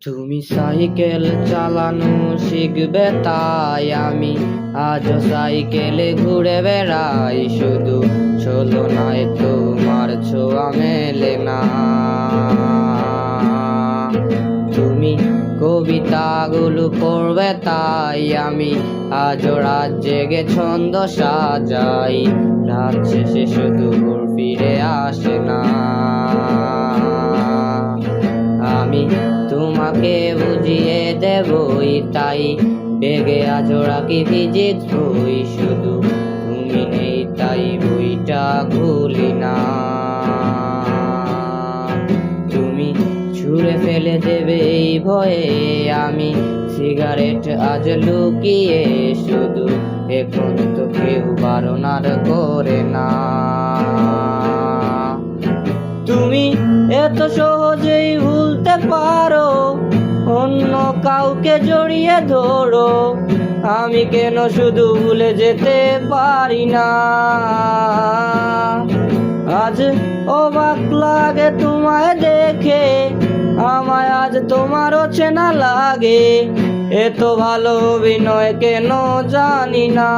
তুমি সাইকেল চালানো শিখবে তাই আমি আজও সাইকেলে ঘুরে বেড়াই। শুধু ছলনায় তোমার ছোঁয়া মেলে না। তুমি কবিতাগুলো পড়বে তাই আমি আজও রাত জেগে ছন্দ সাজাই। রাত শেষে শুধু ভোর ফিরে আসে না। আমি তোমাকে বুঝিয়ে দেবই তাই বেগে আজও রাখি ভিজিট বই। শুধু তুমি নেই তাই বইটা খুলি না। তুমি ছুঁড়ে ফেলে দেবে এই ভয়ে আমি সিগারেট আজ লুকিয়ে। শুধু এখন তো কেউ বারণ আর করে না। তুমি এত সহজেই ভুলতে পারো, অন্য কাউকে জড়িয়ে ধরো। আমি কেন শুধু ভুলে যেতে পারি না। আজ অবাক লাগে তোমায় দেখে, আমায় আজ তোমারও চেনা লাগে। এত ভালো অভিনয় কেন জানি না।